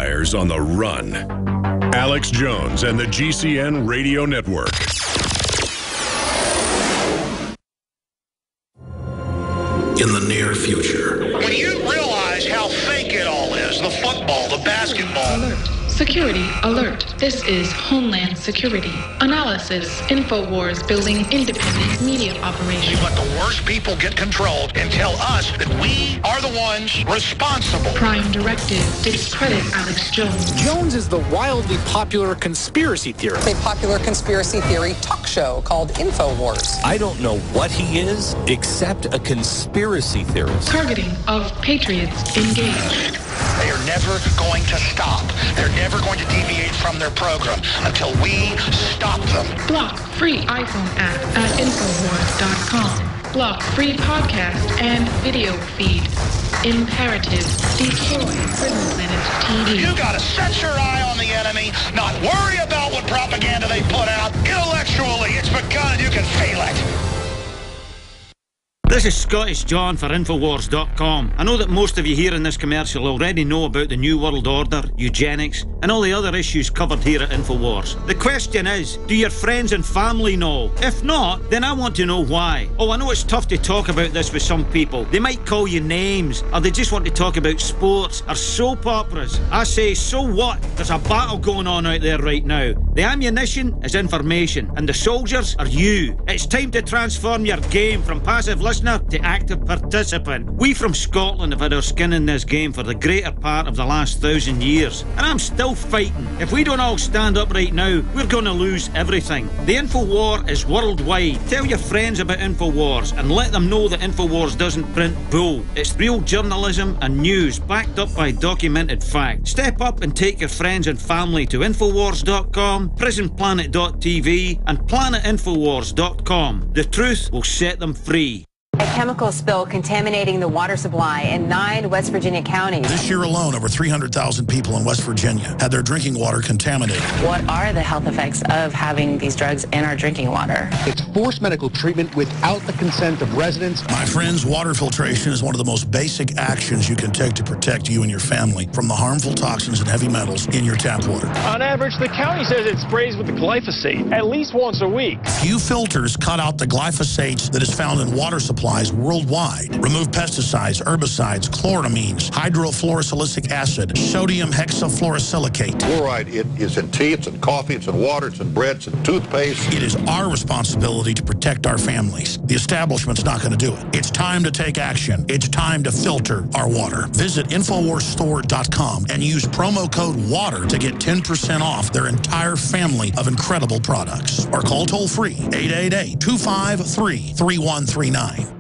empires on the run. Alex Jones and the GCN Radio Network. In the near future. When you realize how fake it all is, the football, the basketball. Alert. Security alert. This is Homeland Security. Analysis. InfoWars building independent media You operations. let the worst people get control and tell us that we are the ones responsible. Prime Directive. Discredit Alex Jones. Jones is the wildly popular conspiracy theorist. A popular conspiracy theory talk show called InfoWars. I don't know what he is, except a conspiracy theorist. Targeting of patriots engaged. They are never going to stop. They're never going to deviate from their program until we stop them. Block free iPhone app at Infowars.com. Block free podcast and video feed. Imperative. Destroy Prison Planet TV. You got to set your eye on the enemy, not worry about what propaganda they put out. Intellectually, it's begun. You can feel it. This is Scottish John for Infowars.com. I know that most of you here in this commercial already know about the New World Order, eugenics, and all the other issues covered here at Infowars. The question is, do your friends and family know? If not, then I want to know why. Oh, I know it's tough to talk about this with some people. They might call you names, or they just want to talk about sports or soap operas. I say, so what? There's a battle going on out there right now. The ammunition is information, and the soldiers are you. It's time to transform your game from passive listener to active participant. We from Scotland have had our skin in this game for the greater part of the last 1,000 years, and I'm still fighting. If we don't all stand up right now, we're going to lose everything. The Infowar is worldwide. Tell your friends about Infowars and let them know that Infowars doesn't print bull. It's real journalism and news backed up by documented fact. Step up and take your friends and family to Infowars.com, PrisonPlanet.tv and PlanetInfowars.com. The truth will set them free. A chemical spill contaminating the water supply in 9 West Virginia counties. This year alone, over 300,000 people in West Virginia had their drinking water contaminated. What are the health effects of having these drugs in our drinking water? It's forced medical treatment without the consent of residents. My friends, water filtration is one of the most basic actions you can take to protect you and your family from the harmful toxins and heavy metals in your tap water. On average, the county says it sprays with the glyphosate at least once a week. Few filters cut out the glyphosate that is found in water supplies worldwide. Remove pesticides, herbicides, chloramines, hydrofluorosilicic acid, sodium hexafluorosilicate. Fluoride, it is in tea, it's in coffee, it's in water, it's in bread, it's in toothpaste. It is our responsibility to protect our families. The establishment's not going to do it. It's time to take action. It's time to filter our water. Visit InfoWarsStore.com and use promo code WATER to get 10% off their entire family of incredible products. Or call toll-free 888-253-3139.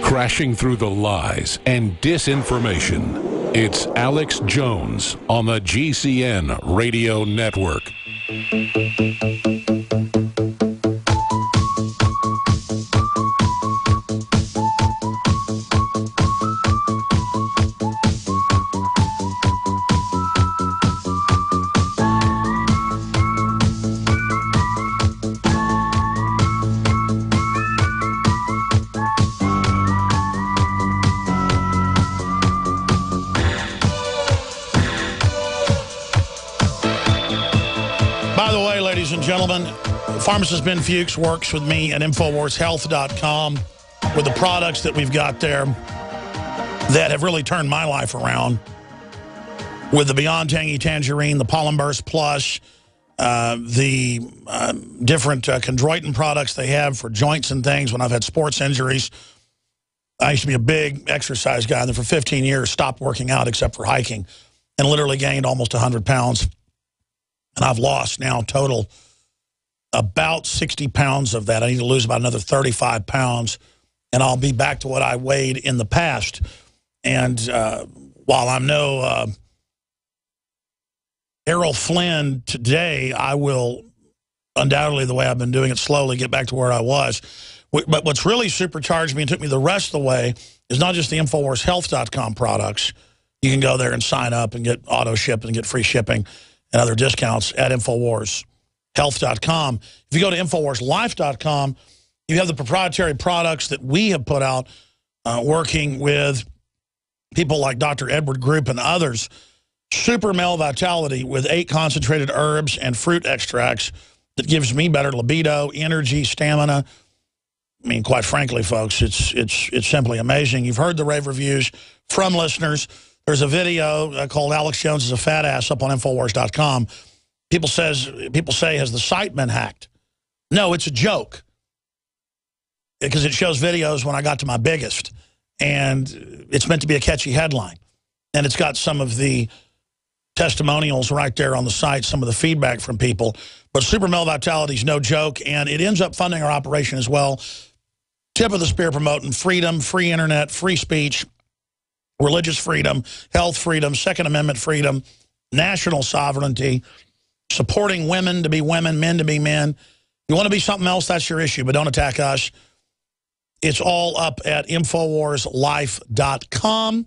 Crashing through the lies and disinformation, it's Alex Jones on the GCN Radio Network. Ladies and gentlemen, pharmacist Ben Fuchs works with me at InfoWarsHealth.com with the products that we've got there that have really turned my life around. With the Beyond Tangy Tangerine, the Pollen Burst Plus, the different chondroitin products they have for joints and things when I've had sports injuries. I used to be a big exercise guy, and then for 15 years stopped working out except for hiking and literally gained almost 100 pounds. And I've lost now total about 60 pounds of that. I need to lose about another 35 pounds, and I'll be back to what I weighed in the past. And while I'm no Errol Flynn today, I will undoubtedly, the way I've been doing it slowly, get back to where I was. But what's really supercharged me and took me the rest of the way is not just the InfoWarsHealth.com products. You can go there and sign up and get auto ship and get free shipping and other discounts at InfoWarsHealth.com. If you go to InfoWarsLife.com, you have the proprietary products that we have put out working with people like Dr. Edward Group and others, Super Male Vitality with 8 concentrated herbs and fruit extracts that gives me better libido, energy, stamina. I mean, quite frankly, folks, it's simply amazing. You've heard the rave reviews from listeners. There's a video called Alex Jones is a Fat Ass up on Infowars.com. People say, has the site been hacked? No, it's a joke. Because it shows videos when I got to my biggest. And it's meant to be a catchy headline. And it's got some of the testimonials right there on the site, some of the feedback from people. But Super Male Vitality is no joke, and it ends up funding our operation as well. Tip of the spear promoting freedom, free internet, free speech, religious freedom, health freedom, Second Amendment freedom, national sovereignty, supporting women to be women, men to be men. You want to be something else, that's your issue, but don't attack us. It's all up at InfoWarsLife.com.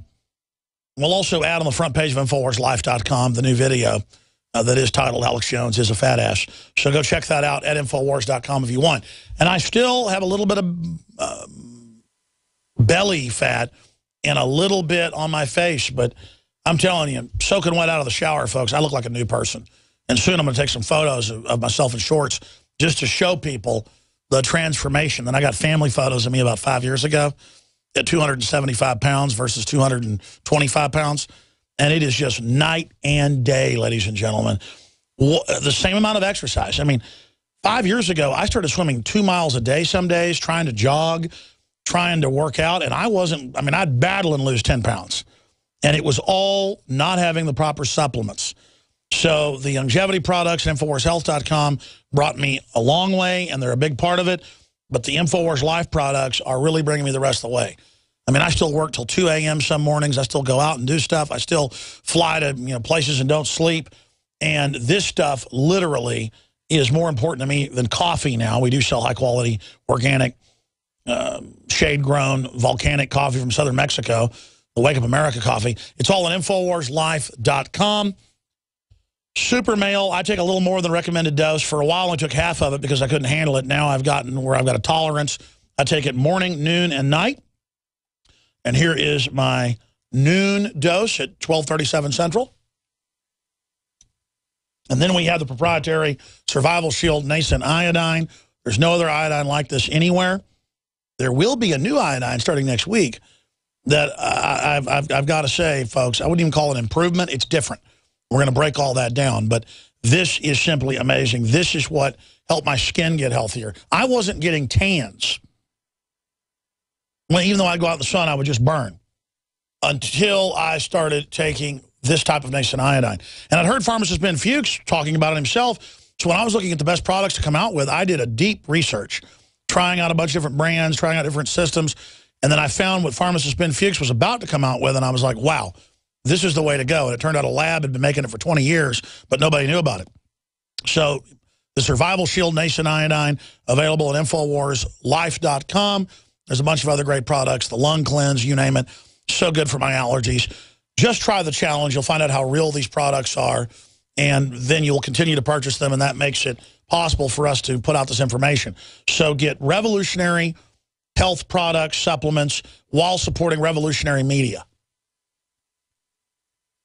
We'll also add on the front page of InfoWarsLife.com the new video that is titled Alex Jones is a Fat Ass. So go check that out at Infowars.com if you want. And I still have a little bit of belly fat and a little bit on my face, but I'm telling you, soaking wet out of the shower, folks, I look like a new person. And soon I'm going to take some photos of myself in shorts just to show people the transformation. Then I got family photos of me about 5 years ago at 275 pounds versus 225 pounds. And it is just night and day, ladies and gentlemen. The same amount of exercise. I mean, 5 years ago, I started swimming 2 miles a day some days, trying to jog, trying to work out. And I'd battle and lose 10 pounds. And it was all not having the proper supplements. So the longevity products at InfoWarsHealth.com brought me a long way, and they're a big part of it. But the InfoWars Life products are really bringing me the rest of the way. I mean, I still work till 2 a.m. some mornings. I still go out and do stuff. I still fly to places and don't sleep. And this stuff literally is more important to me than coffee now. We do sell high-quality, organic, shade-grown, volcanic coffee from southern Mexico, the Wake Up America coffee. It's all at InfoWarsLife.com. Super Male, I take a little more than recommended dose. For a while, I took half of it because I couldn't handle it. Now I've gotten where I've got a tolerance. I take it morning, noon, and night. And here is my noon dose at 12:37 Central. And then we have the proprietary Survival Shield Nascent Iodine. There's no other iodine like this anywhere. There will be a new iodine starting next week that I've got to say, folks, I wouldn't even call it improvement. It's different. We're going to break all that down. But this is simply amazing. This is what helped my skin get healthier. I wasn't getting tans. Well, even though I'd go out in the sun, I would just burn until I started taking this type of nascent iodine. And I'd heard pharmacist Ben Fuchs talking about it himself. So when I was looking at the best products to come out with, I did a deep research, trying out a bunch of different brands, trying out different systems. And then I found what pharmacist Ben Fuchs was about to come out with, and I was like, wow, this is the way to go. And it turned out a lab had been making it for 20 years, but nobody knew about it. So the Survival Shield Nascent Iodine, available at InfoWarsLife.com. There's a bunch of other great products, the lung cleanse, you name it. So good for my allergies. Just try the challenge. You'll find out how real these products are, and then you'll continue to purchase them, and that makes it possible for us to put out this information. So get revolutionary health products, supplements, while supporting revolutionary media.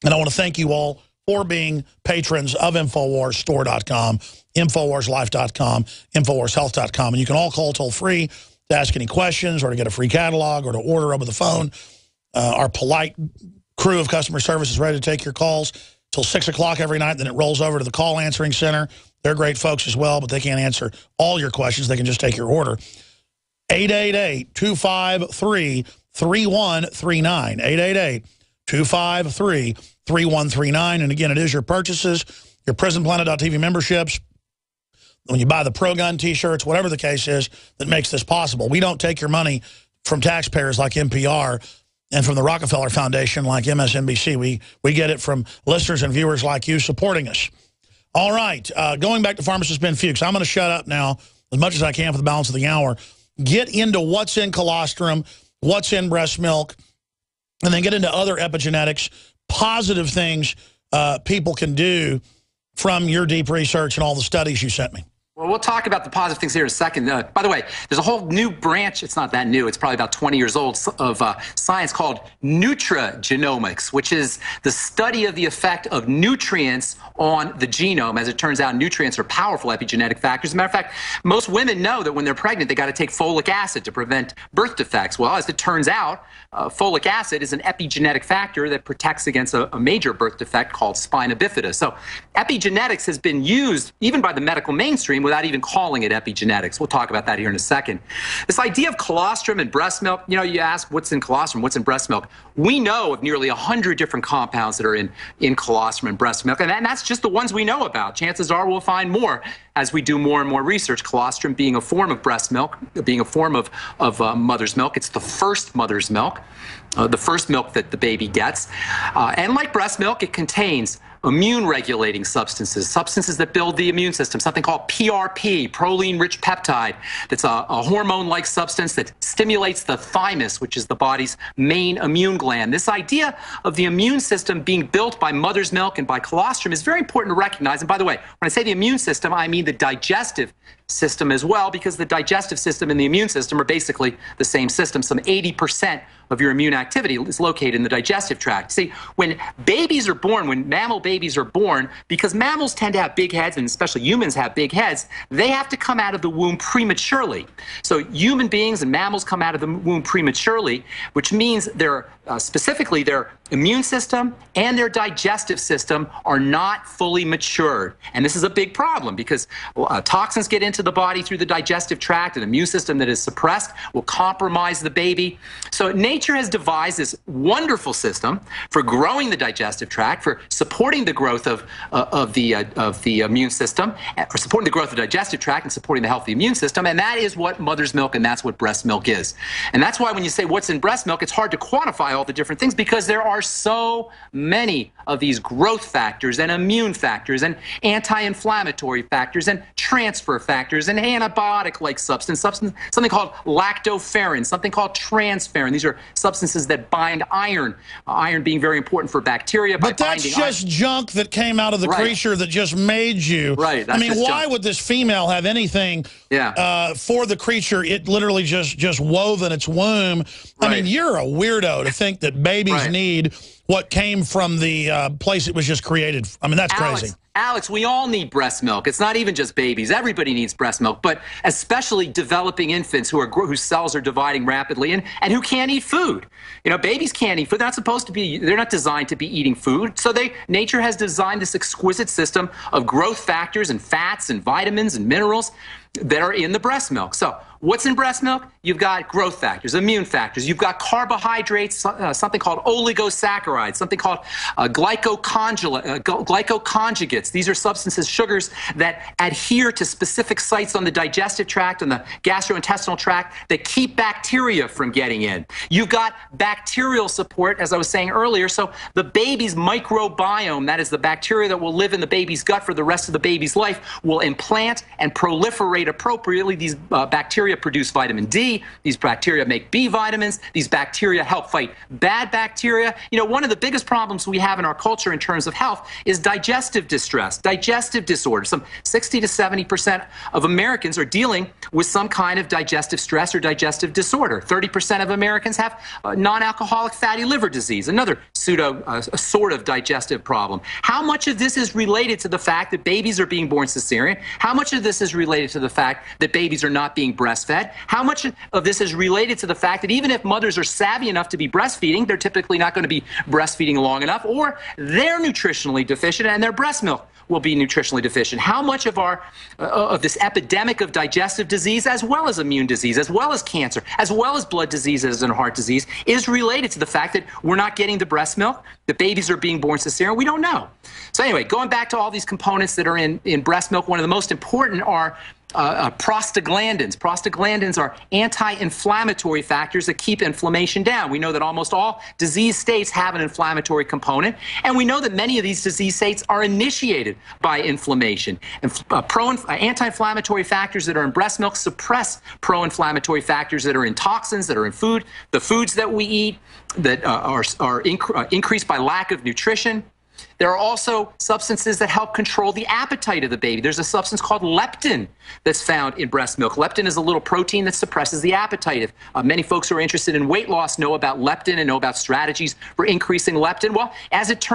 And I want to thank you all for being patrons of InfoWarsStore.com, InfoWarsLife.com, InfoWarsHealth.com. And you can all call toll-free to ask any questions or to get a free catalog or to order over the phone. Our polite crew of customer service is ready to take your calls till 6 o'clock every night. Then it rolls over to the call answering center. They're great folks as well, but they can't answer all your questions. They can just take your order. 888-253-3139. 888-253-3139. And again, it is your purchases, your PrisonPlanet.tv memberships, when you buy the Pro Gun T-shirts, whatever the case is, that makes this possible. We don't take your money from taxpayers like NPR and from the Rockefeller Foundation like MSNBC. We get it from listeners and viewers like you supporting us. All right, going back to pharmacist Ben Fuchs, I'm going to shut up now as much as I can for the balance of the hour. Get into what's in colostrum, what's in breast milk, and then get into other epigenetics, positive things people can do from your deep research and all the studies you sent me. Well, we'll talk about the positive things here in a second. By the way, there's a whole new branch. It's not that new. It's probably about 20 years old of science called nutrigenomics, which is the study of the effect of nutrients on the genome. As it turns out, nutrients are powerful epigenetic factors. As a matter of fact, most women know that when they're pregnant, they got to take folic acid to prevent birth defects. Well, as it turns out, folic acid is an epigenetic factor that protects against a major birth defect called spina bifida. So epigenetics has been used even by the medical mainstream without even calling it epigenetics. We'll talk about that here in a second. This idea of colostrum and breast milk, you know, you ask what's in colostrum, what's in breast milk. We know of nearly 100 different compounds that are in colostrum and breast milk, and that's just the ones we know about. Chances are we'll find more as we do more and more research. Colostrum being a form of breast milk, being a form of mother's milk. It's the first mother's milk, the first milk that the baby gets. And like breast milk, it contains immune-regulating substances that build the immune system, something called PRP, proline-rich peptide. That's a hormone-like substance that stimulates the thymus, which is the body's main immune gland. This idea of the immune system being built by mother's milk and by colostrum is very important to recognize. And by the way, when I say the immune system, I mean the digestive system as well, because the digestive system and the immune system are basically the same system. Some 80% of your immune activity is located in the digestive tract. See, when babies are born, when mammal babies are born, because mammals tend to have big heads, and especially humans have big heads, they have to come out of the womb prematurely. So human beings and mammals come out of the womb prematurely, which means specifically their immune system and their digestive system are not fully matured. And this is a big problem because toxins get into the body through the digestive tract, and the immune system that is suppressed will compromise the baby. So nature has devised this wonderful system for growing the digestive tract, for supporting the growth of the immune system, for supporting the growth of the digestive tract and supporting the healthy immune system. And that is what mother's milk and that's what breast milk is. And that's why when you say what's in breast milk, it's hard to quantify all the different things because there are so many of these growth factors and immune factors and anti-inflammatory factors and transfer factors and antibiotic-like substance, something called lactoferrin, something called transferrin. These are substances that bind iron, iron being very important for bacteria. But that's just junk that came out of the creature that just made you. Right. I mean, why would this female have anything for the creature it literally just wove in its womb? I mean, you're a weirdo to think that babies need what came from the place it was just created. I mean, that's crazy. Alex, we all need breast milk. It's not even just babies. Everybody needs breast milk, but especially developing infants whose cells are dividing rapidly and who can't eat food. You know, babies can't eat food. They're not supposed to be, they're not designed to be eating food. So nature has designed this exquisite system of growth factors and fats and vitamins and minerals that are in the breast milk. So what's in breast milk? You've got growth factors, immune factors. You've got carbohydrates, something called oligosaccharides, something called glycoconjugates. These are substances, sugars that adhere to specific sites on the digestive tract and the gastrointestinal tract that keep bacteria from getting in. You've got bacterial support, as I was saying earlier. So the baby's microbiome, that is the bacteria that will live in the baby's gut for the rest of the baby's life, will implant and proliferate appropriately. These bacteria produce vitamin D. These bacteria make B vitamins. These bacteria help fight bad bacteria. You know, one of the biggest problems we have in our culture in terms of health is digestive distress, digestive disorders. Some 60 to 70% of Americans are dealing with some kind of digestive stress or digestive disorder. 30% of Americans have non-alcoholic fatty liver disease, another sort of digestive problem. How much of this is related to the fact that babies are being born cesarean? How much of this is related to the fact that babies are not being breastfed? How much of this is related to the fact that even if mothers are savvy enough to be breastfeeding, they're typically not going to be breastfeeding long enough, or they're nutritionally deficient and their breast milk will be nutritionally deficient? How much of this epidemic of digestive disease, as well as immune disease, as well as cancer, as well as blood diseases and heart disease, is related to the fact that we're not getting the breast milk, that babies are being born cesarean? We don't know. So anyway, going back to all these components that are in breast milk, one of the most important are prostaglandins. Prostaglandins are anti-inflammatory factors that keep inflammation down. We know that almost all disease states have an inflammatory component, and we know that many of these disease states are initiated by inflammation. Anti-inflammatory factors that are in breast milk suppress pro-inflammatory factors that are in toxins, that are in food, the foods that we eat, that are increased by lack of nutrition. There are also substances that help control the appetite of the baby. There's a substance called leptin that's found in breast milk. Leptin is a little protein that suppresses the appetite. Many folks who are interested in weight loss know about leptin and know about strategies for increasing leptin. Well, as it turns